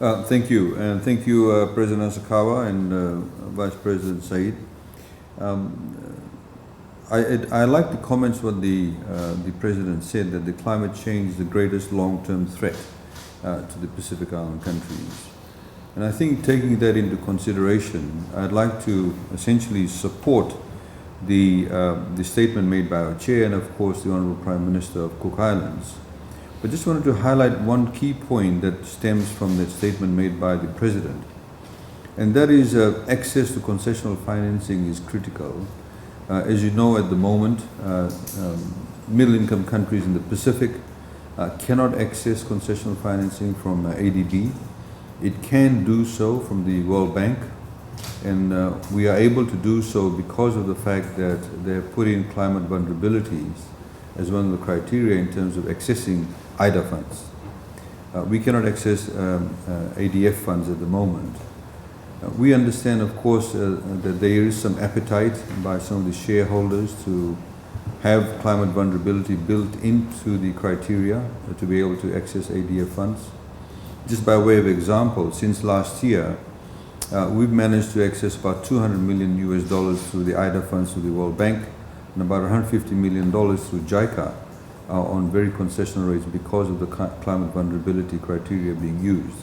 Thank you, and thank you, President Asakawa and Vice President Sayed. I like the comments what the President said, that the climate change is the greatest long-term threat to the Pacific Island countries. And I think taking that into consideration, I'd like to essentially support the statement made by our Chair and of course the Honourable Prime Minister of Cook Islands. I just wanted to highlight one key point that stems from that statement made by the President, and that is access to concessional financing is critical. As you know, at the moment, middle-income countries in the Pacific cannot access concessional financing from ADB. It can do so from the World Bank, and we are able to do so because of the fact that they have put in climate vulnerabilities as one of the criteria in terms of accessing AIDA funds. We cannot access ADF funds at the moment. We understand, of course, that there is some appetite by some of the shareholders to have climate vulnerability built into the criteria to be able to access ADF funds. Just by way of example, since last year, we've managed to access about $200 million through the AIDA funds through the World Bank and about $150 million through JICA on very concessional rates because of the climate vulnerability criteria being used.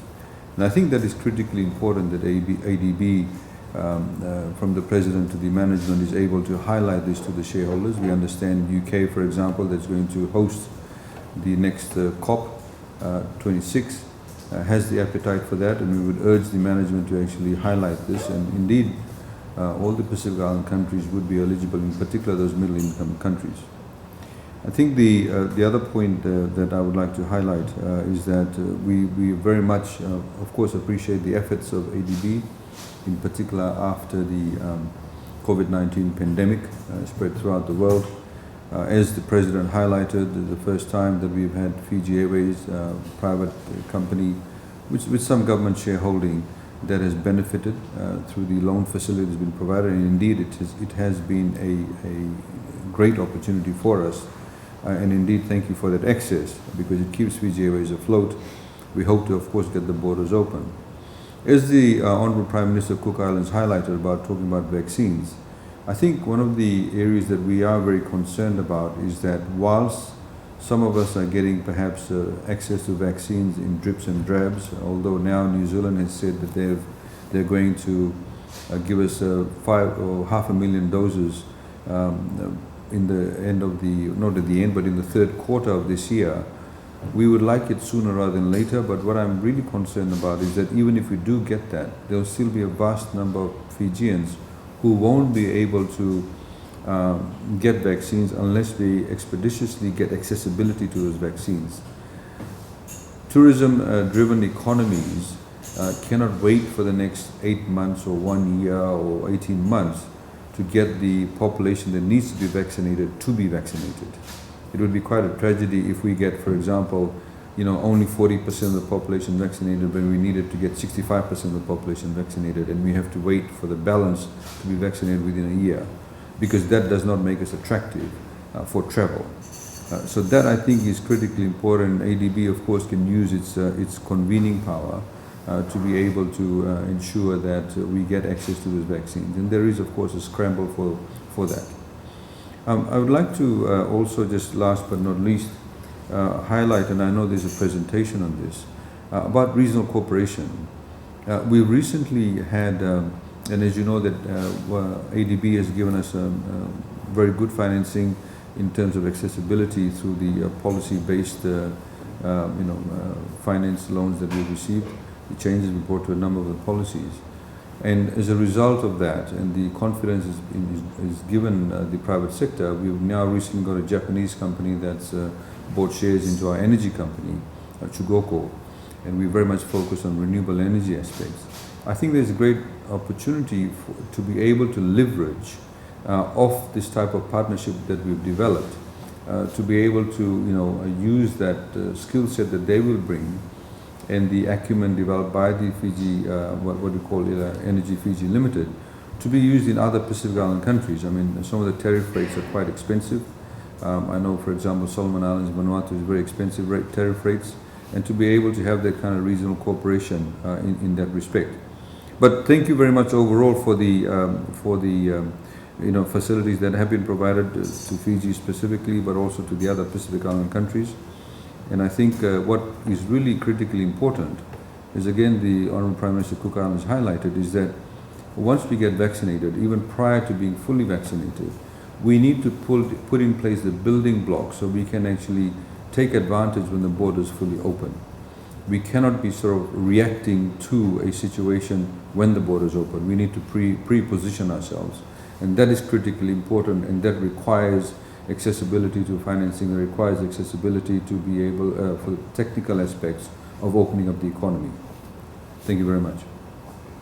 And I think that is critically important that ADB, from the President to the management, is able to highlight this to the shareholders. We understand UK, for example, that's going to host the next COP 26, has the appetite for that, and we would urge the management to actually highlight this. And indeed, all the Pacific Island countries would be eligible, in particular those middle-income countries. I think the other point that I would like to highlight is that we very much, of course, appreciate the efforts of ADB, in particular after the COVID-19 pandemic spread throughout the world. As the President highlighted, the first time that we've had Fiji Airways, private company, with some government shareholding, that has benefited through the loan facility that's been provided, and indeed it has been a great opportunity for us. And indeed, thank you for that access, because it keeps Fiji Airways afloat. We hope to, of course, get the borders open. As the Honourable Prime Minister of Cook Islands highlighted about talking about vaccines, I think one of the areas that we are very concerned about is that whilst some of us are getting perhaps access to vaccines in drips and drabs, although now New Zealand has said that they're going to give us 500,000 doses in the end of the, not at the end, but in the third quarter of this year. We would like it sooner rather than later, but what I'm really concerned about is that even if we do get that, there will still be a vast number of Fijians who won't be able to get vaccines unless we expeditiously get accessibility to those vaccines. Tourism-driven economies cannot wait for the next 8 months or 1 year or 18 months to get the population that needs to be vaccinated. It would be quite a tragedy if we get, for example, only 40% of the population vaccinated when we needed to get 65% of the population vaccinated, and we have to wait for the balance to be vaccinated within a year, because that does not make us attractive for travel. So that, I think, is critically important. ADB, of course, can use its convening power to be able to ensure that we get access to those vaccines. And there is, of course, a scramble for that. I would like to also, just last but not least, highlight, and I know there's a presentation on this, about regional cooperation. We recently had, and as you know, that ADB has given us very good financing in terms of accessibility through the policy-based finance loans that we've received. The changes we brought to a number of the policies. And as a result of that, and the confidence is given the private sector, we've now recently got a Japanese company that's bought shares into our energy company, Chugoko, and we very much focus on renewable energy aspects. I think there's a great opportunity to be able to leverage off this type of partnership that we've developed, to be able to use that skill set that they will bring, and the acumen developed by the Fiji, what we call Energy Fiji Limited, to be used in other Pacific Island countries. I mean, some of the tariff rates are quite expensive. I know, for example, Solomon Islands, Vanuatu is very expensive tariff rates. and to be able to have that kind of regional cooperation in that respect. But thank you very much overall for the facilities that have been provided to Fiji specifically, but also to the other Pacific Island countries. And I think what is really critically important is, again, the Honourable Prime Minister Cook Islands highlighted, is that once we get vaccinated, even prior to being fully vaccinated, we need to put in place the building blocks so we can actually take advantage when the border is fully open. We cannot be sort of reacting to a situation when the border is open. We need to pre-position ourselves. And that is critically important, and that requires accessibility to financing, it requires accessibility to be able, for technical aspects of opening up the economy. Thank you very much.